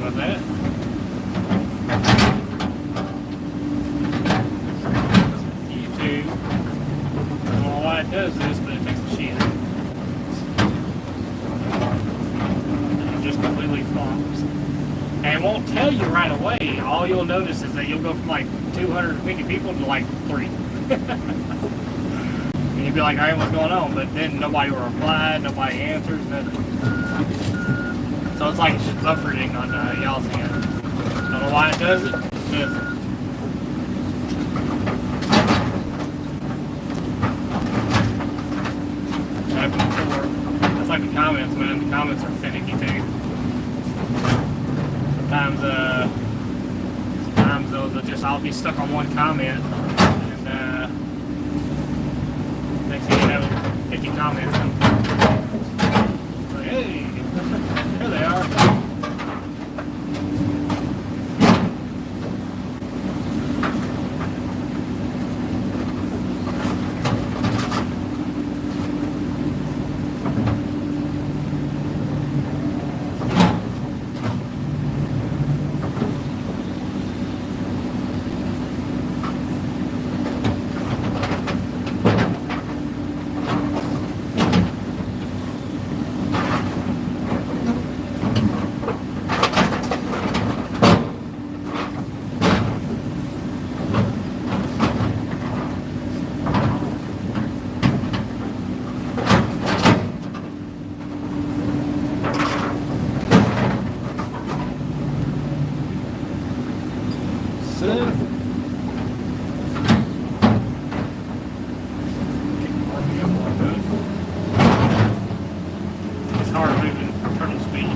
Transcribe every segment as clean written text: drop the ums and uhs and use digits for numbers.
about that. YouTube. I don't know why it does this, but it takes the shit. And it just completely flumps. And it won't tell you right away. All you'll notice is that you'll go from like 250 people to like 3. And you'll be like, alright, what's going on? But then nobody will reply, nobody answers, nothing. So it's like it's just buffering on y'all's end. Don't know why it does it. It does it. That's like the comments, man. The comments are finicky too. Sometimes I'll be stuck on one comment, and next thing you know, 50 comments. Like, hey, there they are. It's hard moving turtle speed.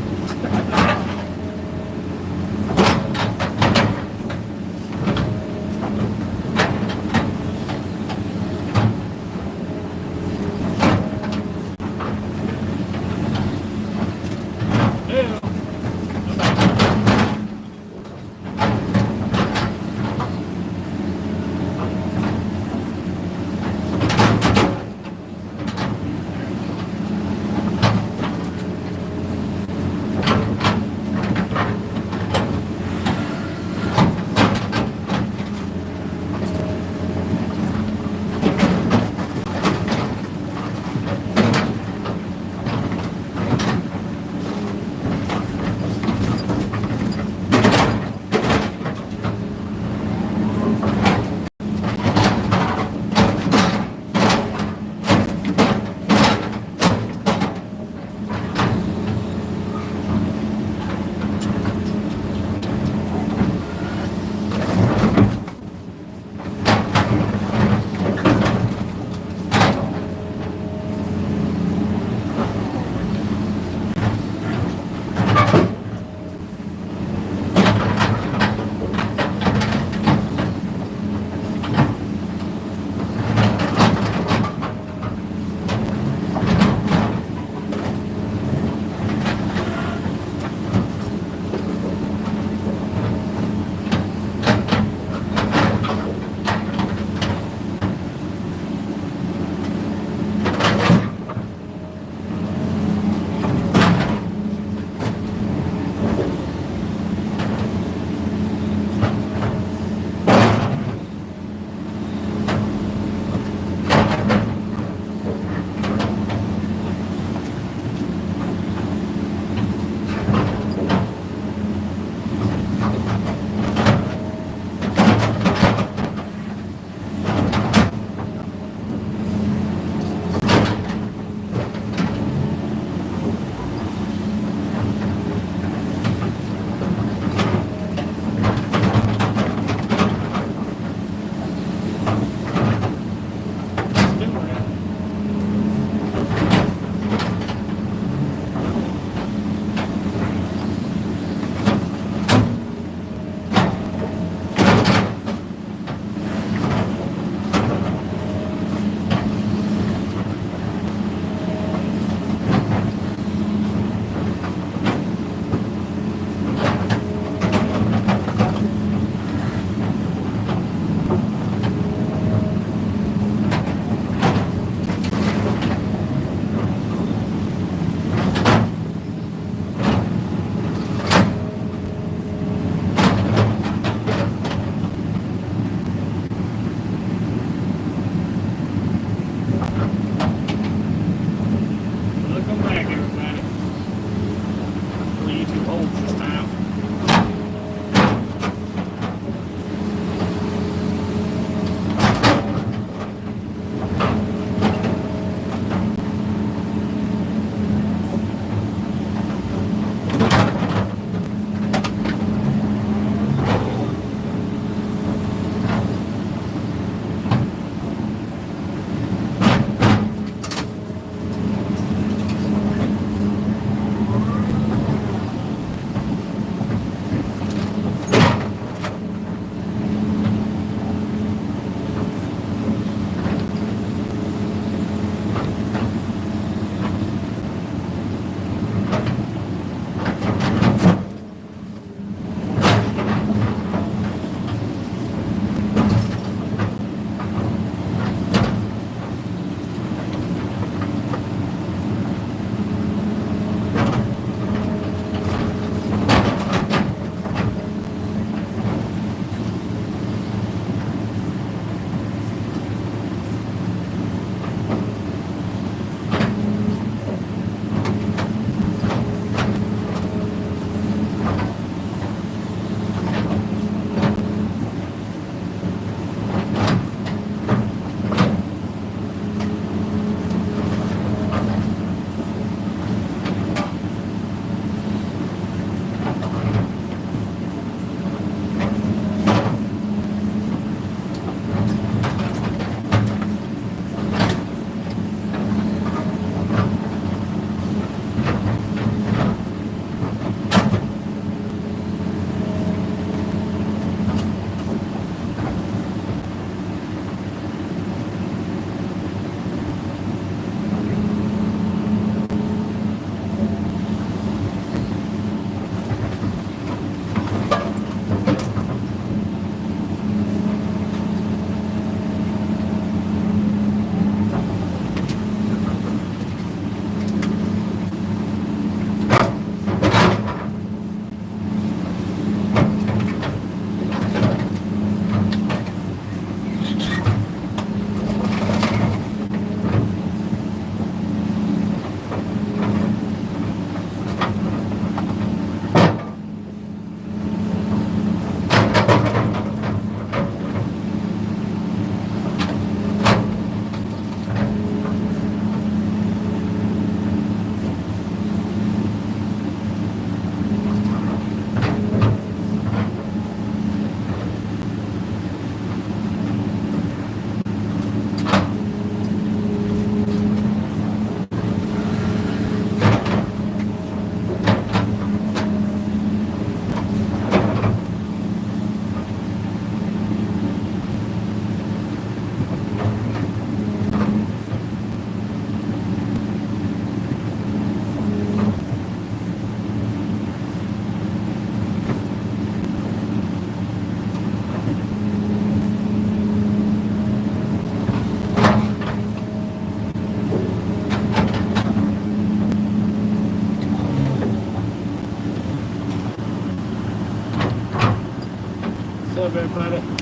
up, everybody?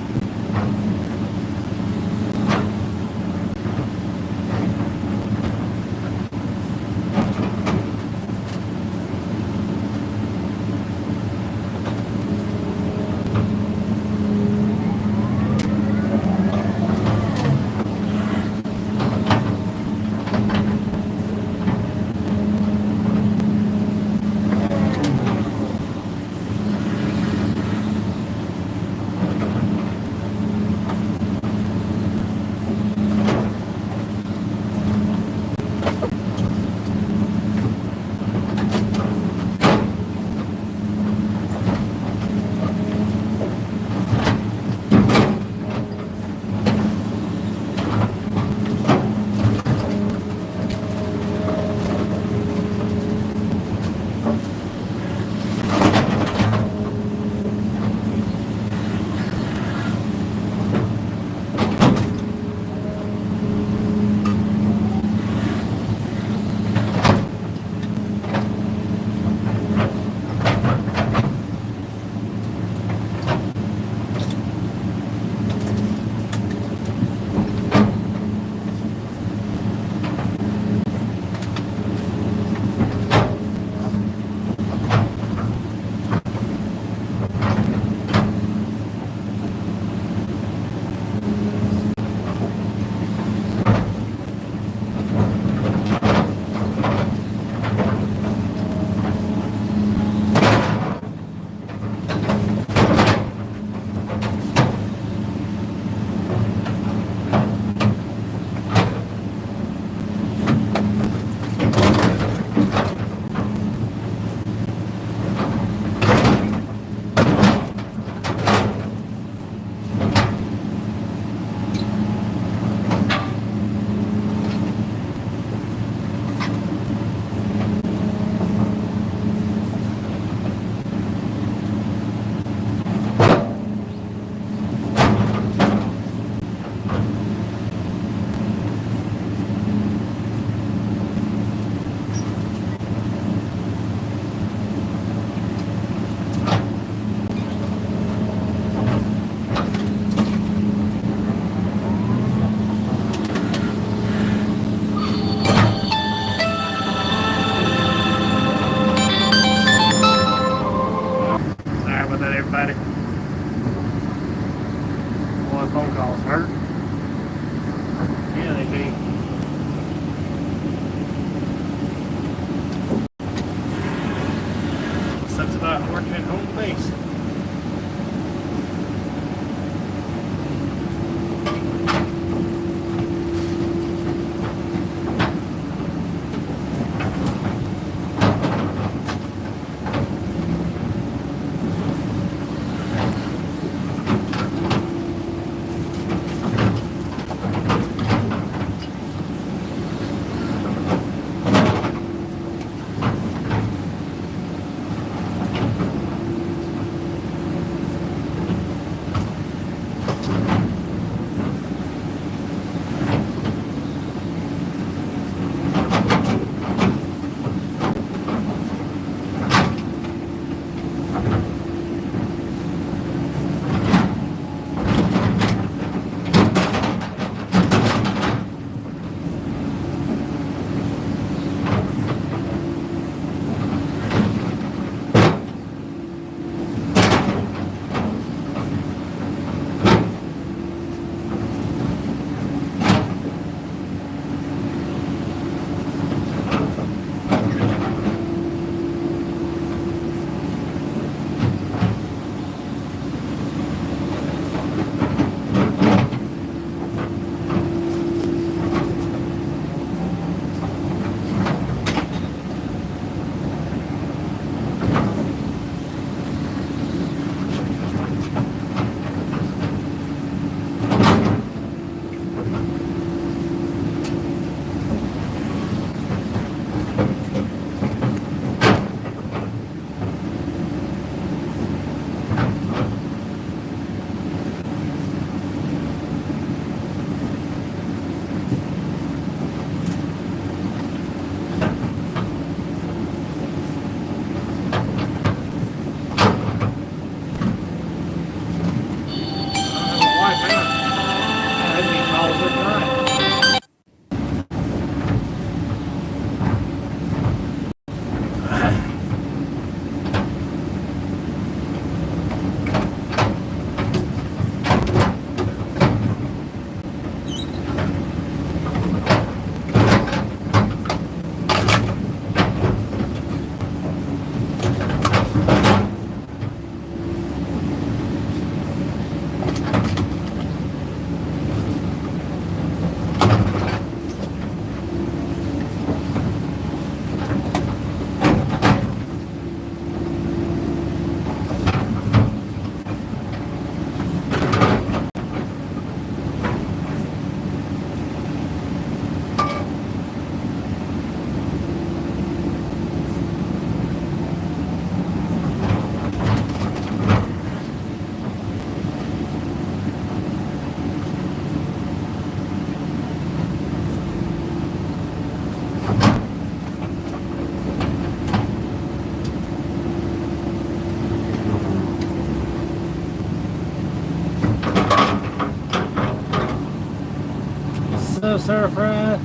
Hello, Sir Fry.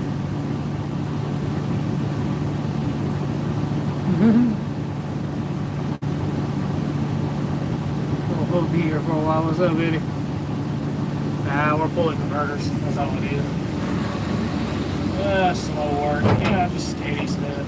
We'll be here for a while. What's up, Eddie? Nah, we're pulling converters. That's all it is. Slow work. Yeah, just steady stuff.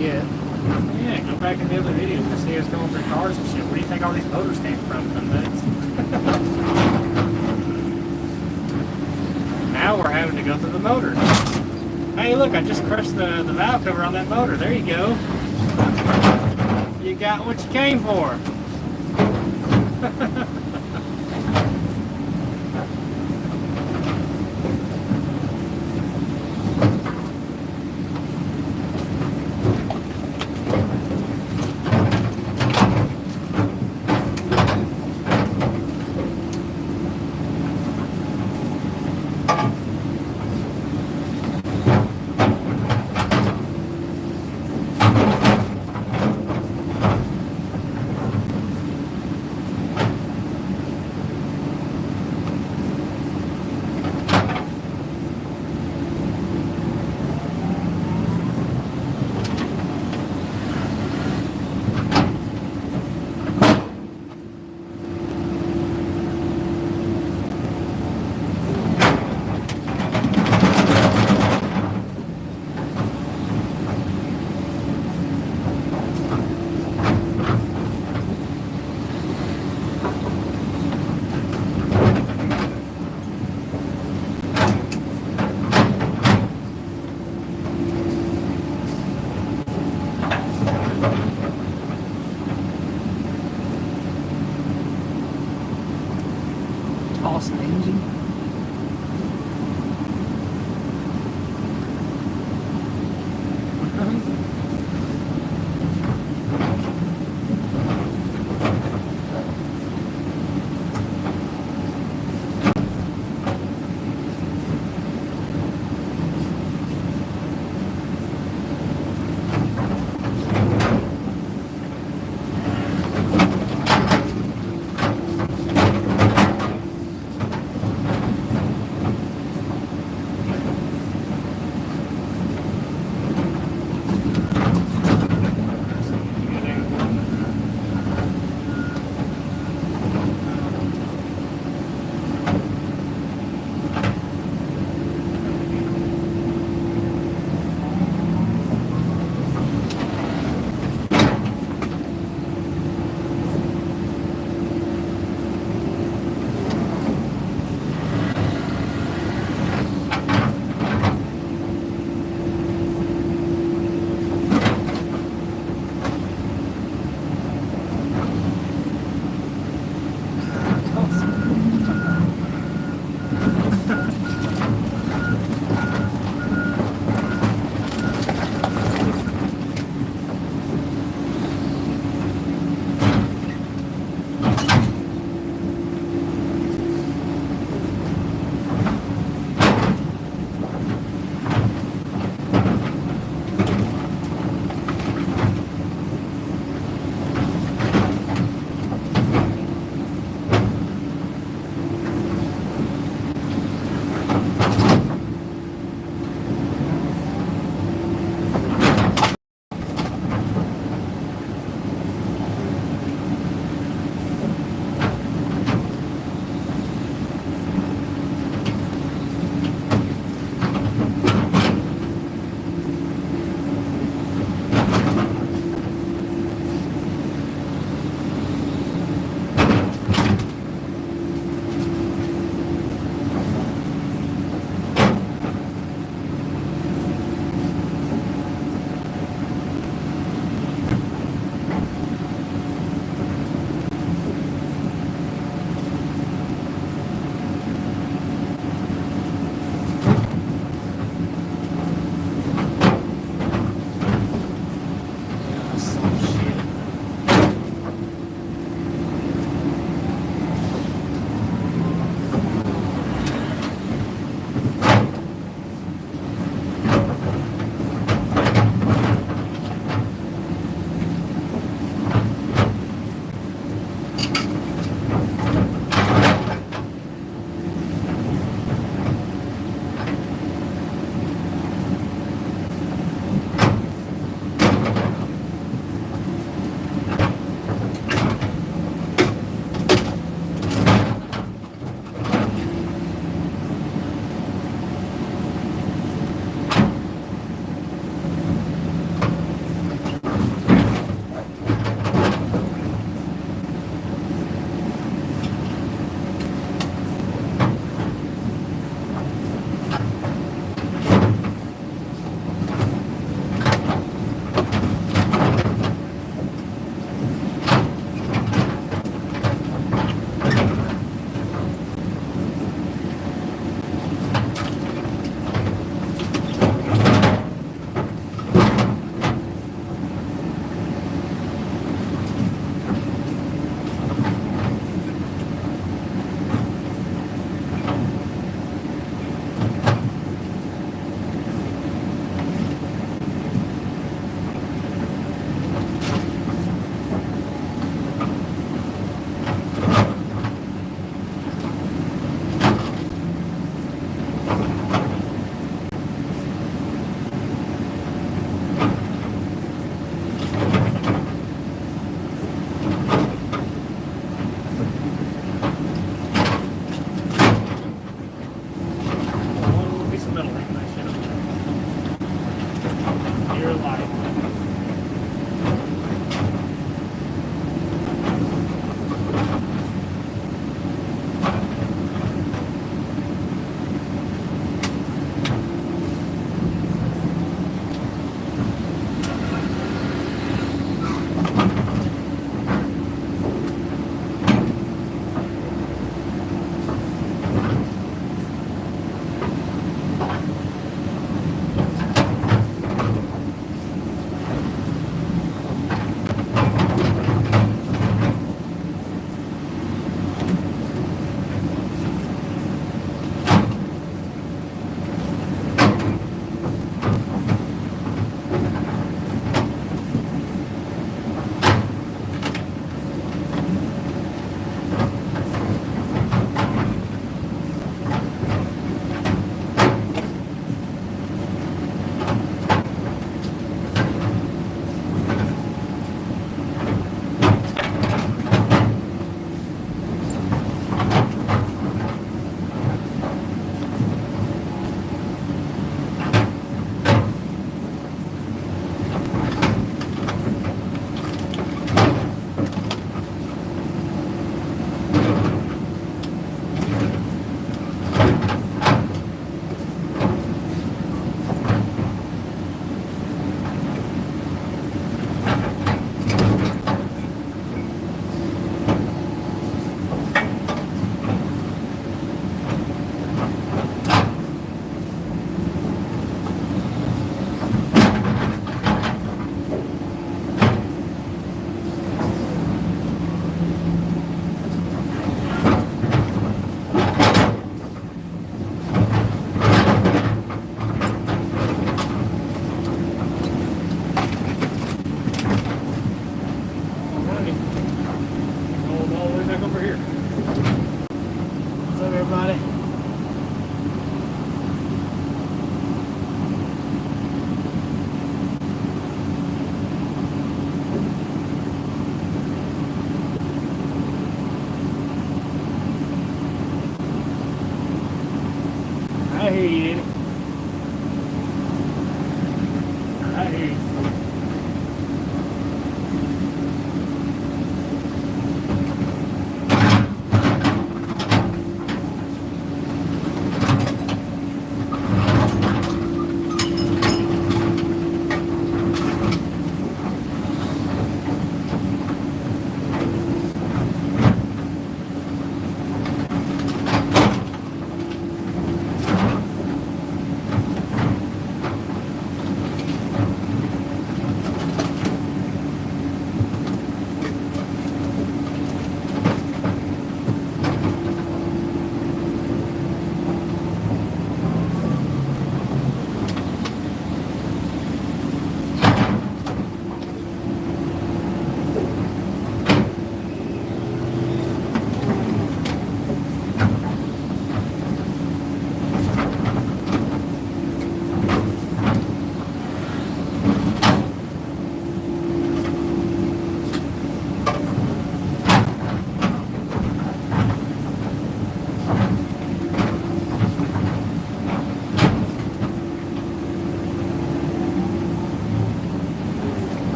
Yeah, go back in the other videos to see us going through cars and shit. Where do you think all these motors came from? Now we're having to go through the motor. Hey, look, I just crushed the valve cover on that motor. There you go. You got what you came for. Awesome engine. over here. What's up, everybody? I hear you, Eddie. I hear you.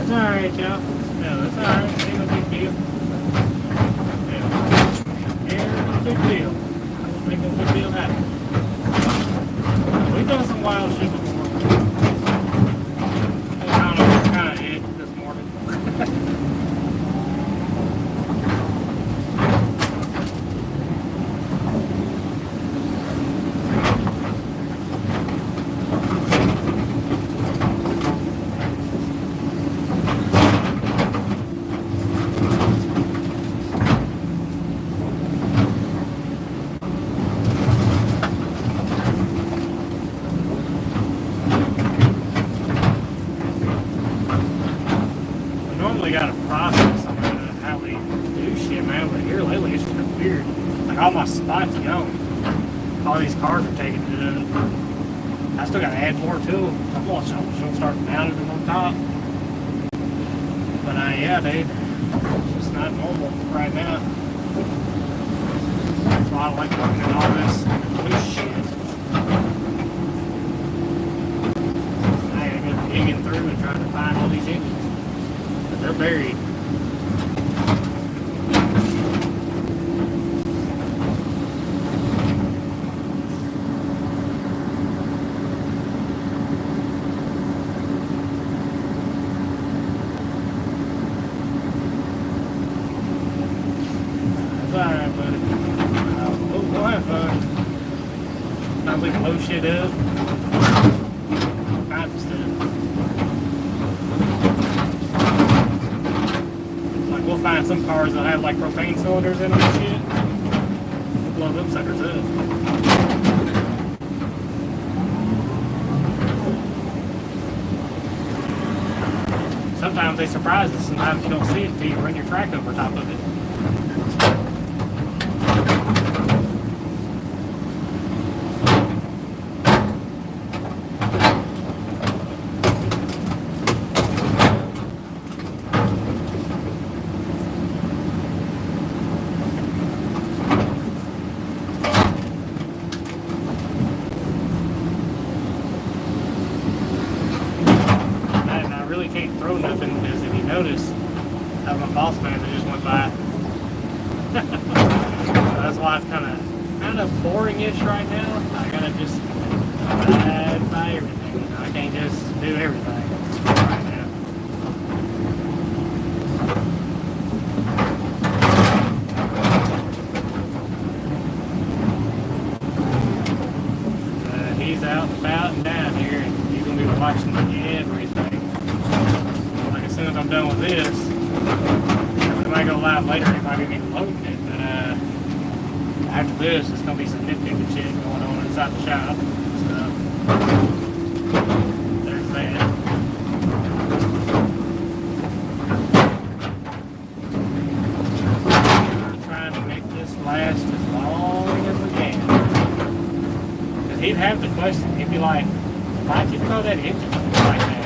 That's alright, y'all. No, that's alright. Ain't no big deal. Yeah. Ain't no big deal. Let's make no big deal happen. We've done some wild shit before. I don't know, it's kind of it this morning. Got a process on how we do shit, man. But here lately, it's just been weird. Like all my spots gone. All these cars are taking to the. I still got to add more to them. I'm gonna start mounting them on top. But yeah, dude, it's just not normal right now. That's why I like looking at all this shit. I gotta go digging through and trying to find all these engines. They're buried. That's alright, buddy. We'll have fun. Sounds like blow shit up. Kinds of stuff. We'll find some cars that have like propane cylinders in them and shit. We'll blow them suckers up. Sometimes they surprise us. Sometimes you don't see it until you run your track over top of it. Can't throw nothing because if you notice, I have my boss man that just went by. That's why it's kind of boring-ish right now. I gotta just ride by everything. I can't just do everything right now. out later he might be loading it, but after this, it's gonna be some nitpicking shit going on inside the shop. So there's that. I'm trying to make this last as long as we can. Because he'd have the question. He'd be like, "Why'd you throw that engine like that?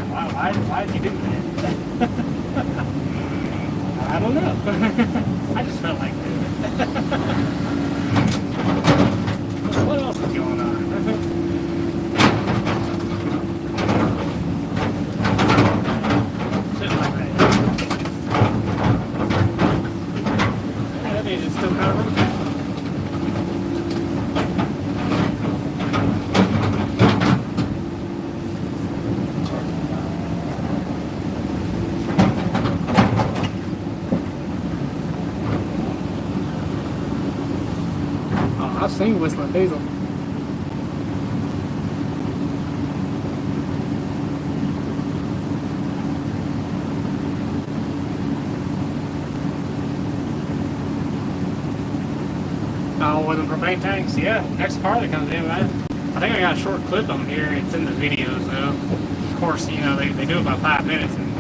Why'd you do that?" I don't know. I just felt like doing it. What else is going on? Shit like that. Yeah, that engine's still kind of rotating. I've seen whistling diesel. Oh, with the propane tanks, yeah. Next car that comes in, man. I think I got a short clip on here. It's in the videos, though. Of course, you know, they do about 5 minutes. And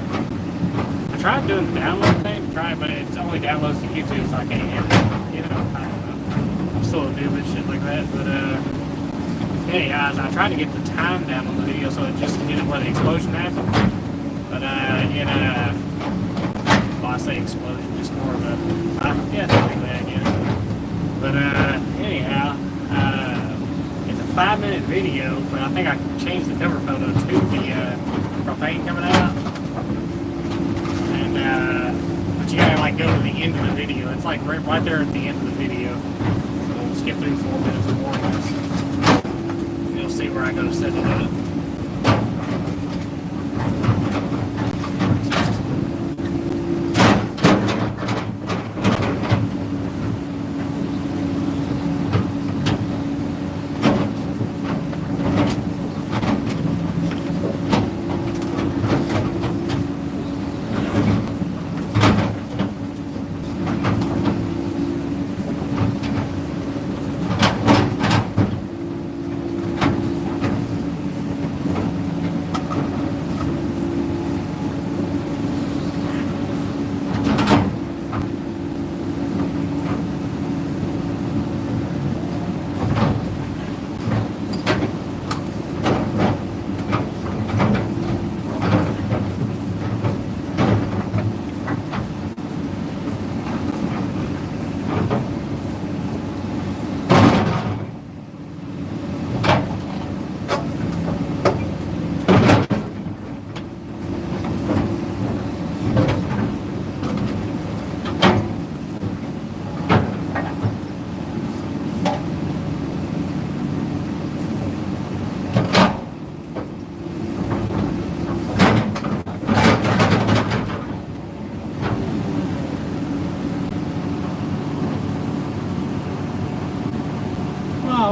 I tried doing the download thing, but it's only downloads to YouTube, so I can't hear it. You know, I don't know. I'm still a noob and shit like that, but anyways, I tried to get the time down on the video so it just did it where the explosion happened. But well, I say explosion, just more of a yeah, something like that, I guess. But anyhow, it's a 5-minute video, but I think I changed the cover photo to the propane coming out. And but you gotta like go to the end of the video. It's like right there at the end of the video. Skip through 4 minutes or more. You'll see where I go to set it up.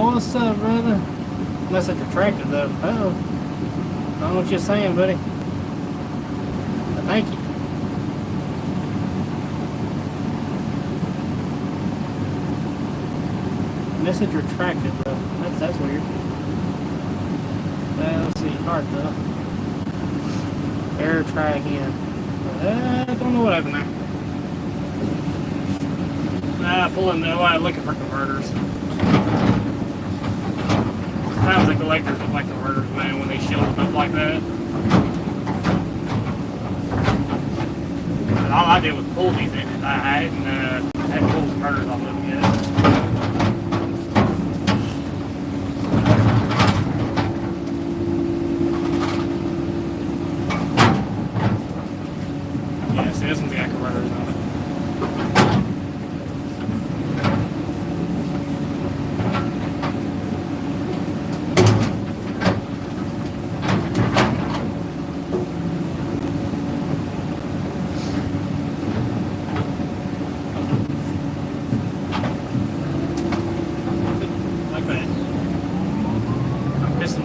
What's up, brother? Unless it's attractive, though. Oh, I don't know what you're saying, buddy. But thank you. Message retracted, though. That's weird. Let's see. Hard, though. Error, try again. I don't know what happened there. Pulling, looking for converters. Sometimes the collectors look like converters, man, when they shield stuff like that. And all I did was pull these in. I hadn't pulled converters off of them yet. Yeah, see, this one's got converters on it.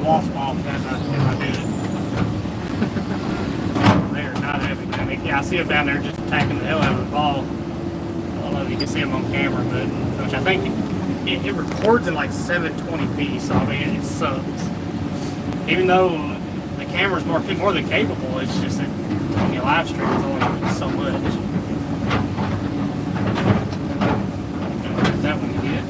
Wasp off as I do it. They're not having that. Yeah, I see them down there just attacking the hell out of the ball. you can see them on camera, but which I think it records in like 720p. So I mean, it sucks. Even though the camera's more than capable, it's just that when you live stream, it's only so much. That one you get.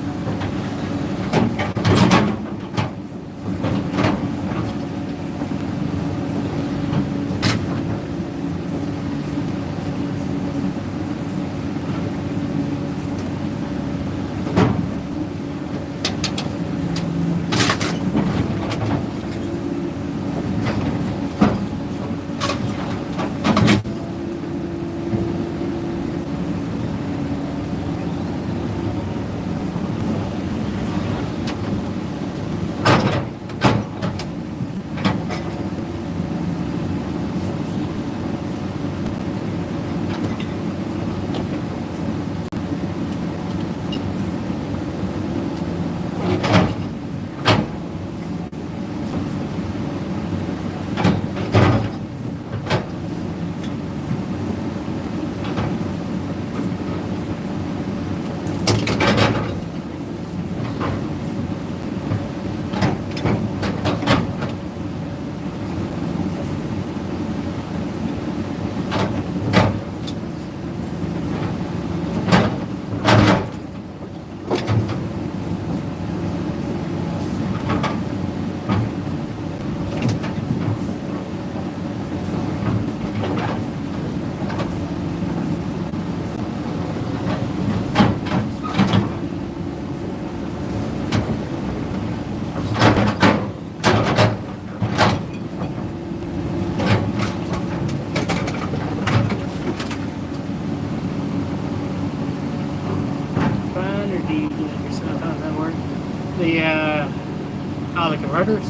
The converters.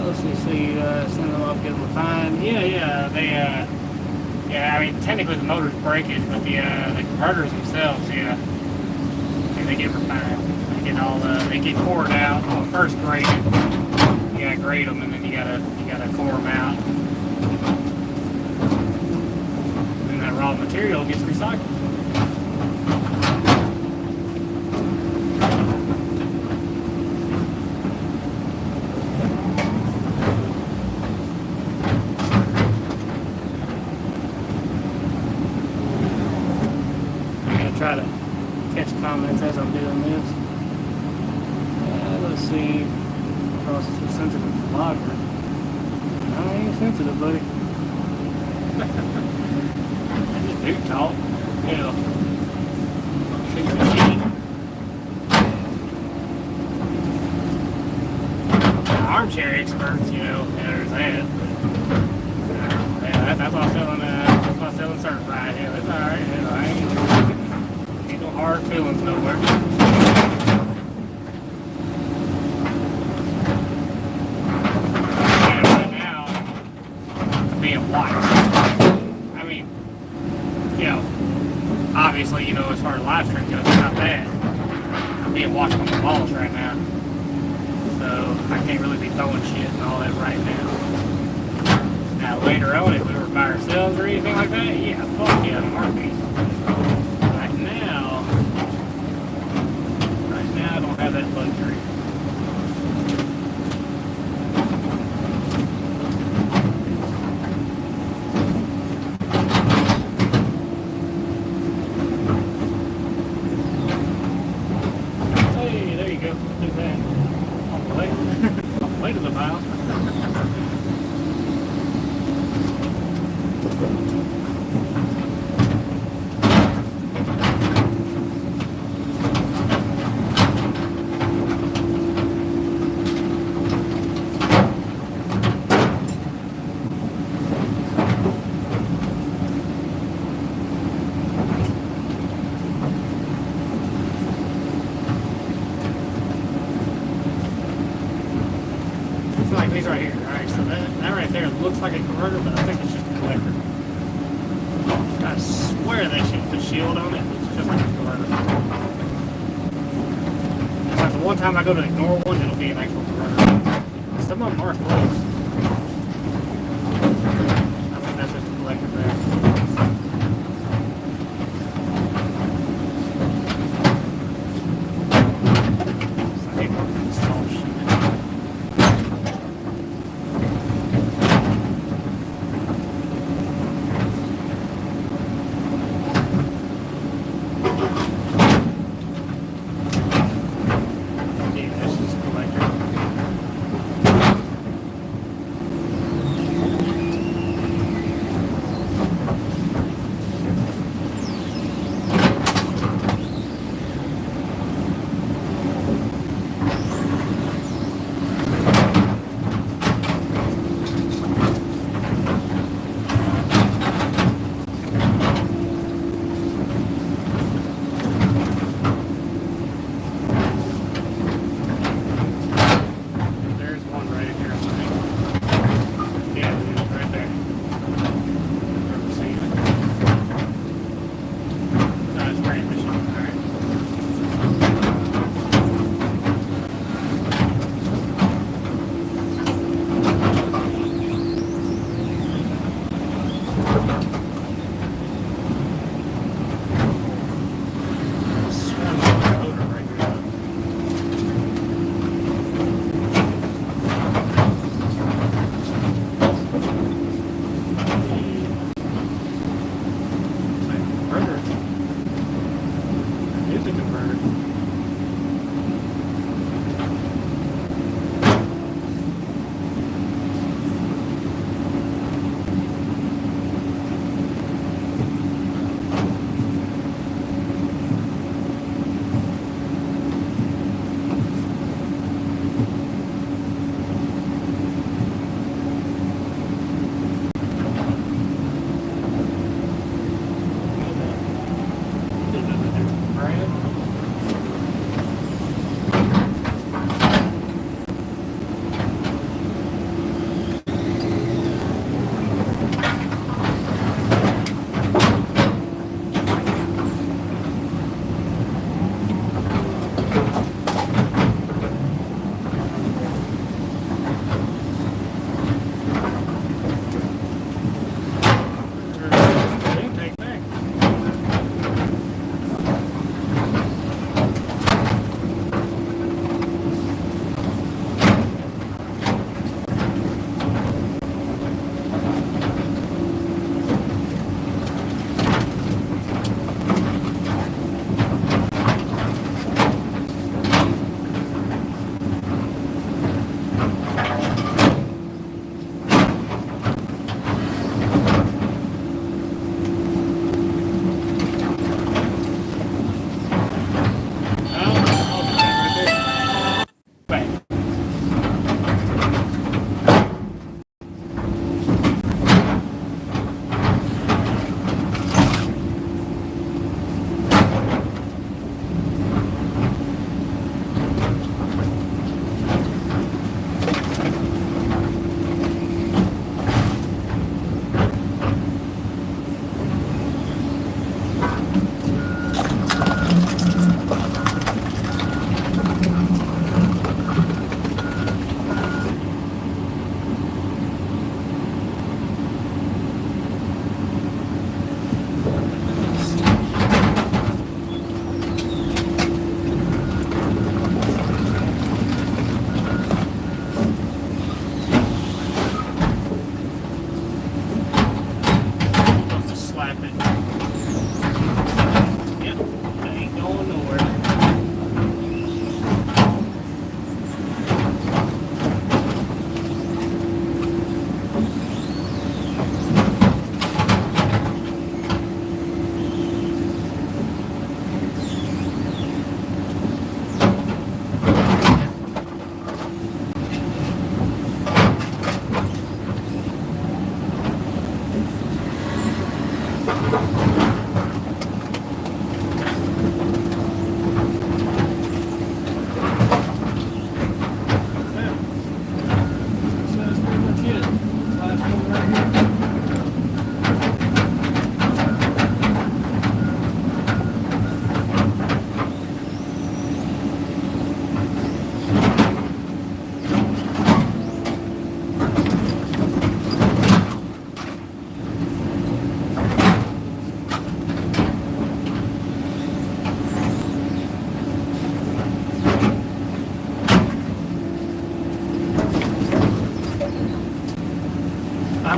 Let's see. So you send them up, get them refined. Yeah. They yeah. I mean, technically the motor's breaking, but the converters themselves, yeah, they get refined. They get cored out. Well, first graded. You gotta grade them, and then you gotta core them out. And then that raw material gets recycled. I'm gonna try to catch comments as I'm doing this. Let's see. Oh, it's too sensitive to logger. I ain't sensitive, buddy. You do talk. Yeah. Shoot your machine. Armchair experts, there's that. But, yeah, that's why I'm selling certified. Yeah, that's alright. I ain't no hard feelings nowhere. Obviously, as far as live stream goes, it's not bad. I'm being watched on the balls right now. So I can't really be throwing shit and all that right now. Now later on, if we were by ourselves or anything like that, yeah, fuck yeah, heartbeat. Right now, I don't have that luxury. These right here, alright, so that right there looks like a converter, but I think it's just a collector. I Where they should put shield on it, it's just like a converter. It's like the one time I go to ignore one, it'll be an actual converter. Some of them are close. I think that's just a collector there. So I hate working with salt shit. Yeah, this is a collector.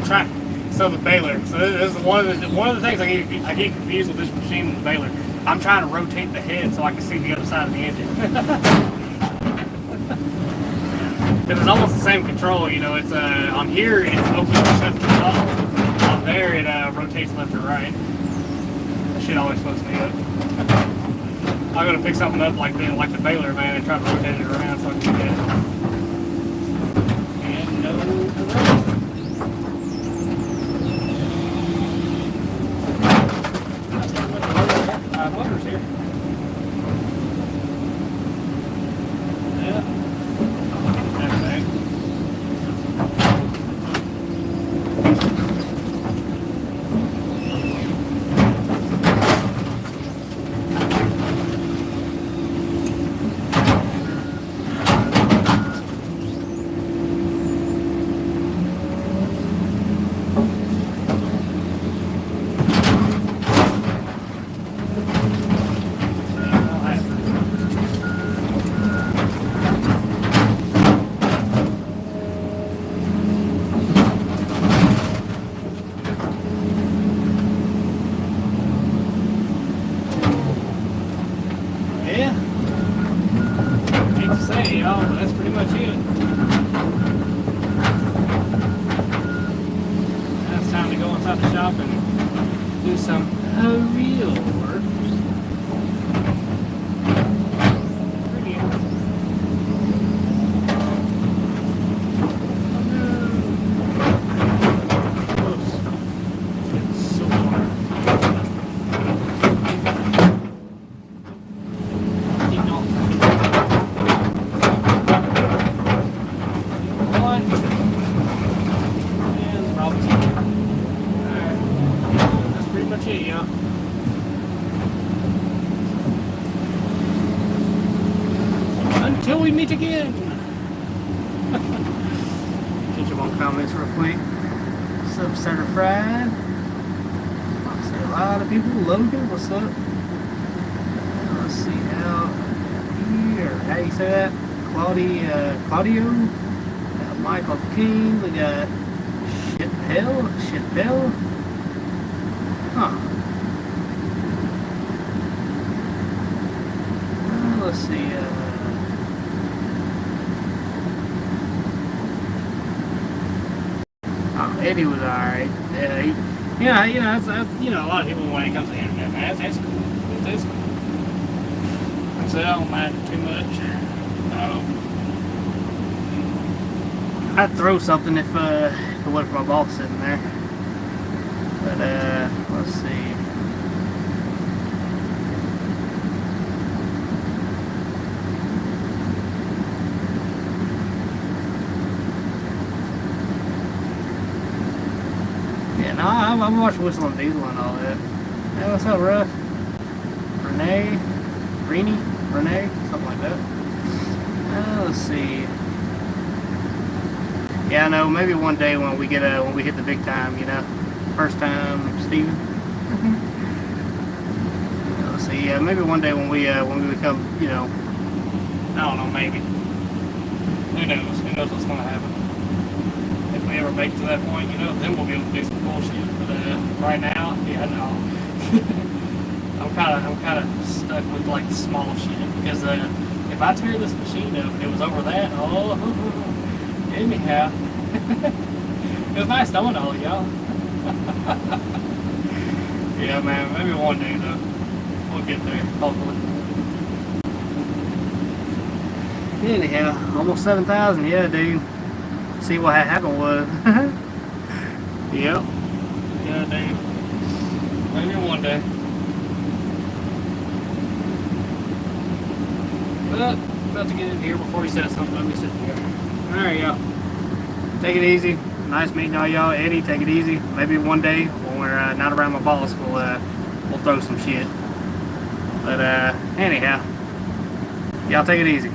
I'm trying. So the baler. So this is one of the things I get confused with this machine and the baler. I'm trying to rotate the head so I can see the other side of the engine. Because it's almost the same control, you know. It's on here it opens and shuts the top. On there it rotates left or right. That shit always fucks me up. I'm gonna pick something up like the baler, man, and try to rotate it around so I can get it. And no correction. Motors here. Yeah. That's that. That's pretty much it. Now it's time to go inside the shop and do some real work. Pretty. Close. It's so hard. Until we meet again. Catch up on comments real quick. What's up, Certified? I see a lot of people. Logan, what's up? Let's see out here. How do you say that? Claudio. Michael King. We got Shitpel. Huh. Let's see. Eddie was alright. Yeah, that's, a lot of people when it comes to the internet, man, that's cool. That's cool. So I don't mind it too much. I'd throw something if it wasn't for my boss sitting there. But let's see. Yeah, no, I'm watching Whistle and Diesel and all that. Hey, what's up, Russ? Renee, something like that. Let's see. Yeah, I know. Maybe one day when we hit the big time, first time, Steven. Let's see. Yeah, maybe one day when we become, I don't know, maybe. Who knows? Who knows what's gonna happen? If we ever make it to that point, then we'll be able to do some bullshit. But right now, yeah, no. I'm kind of stuck with like the small shit because if I tear this machine up and it was over that, anyhow, it was nice knowing all y'all. Yeah, man, maybe one day though, we'll get there, hopefully. Anyhow, almost 7,000, yeah, dude. See what happened was. Yep. Yeah, dude. Maybe one day. But about to get in here before he says something. Let me sit here. Alright, y'all. Take it easy. Nice meeting all y'all. Eddie, take it easy. Maybe one day when we're not around my boss, we'll throw some shit. But anyhow, y'all take it easy.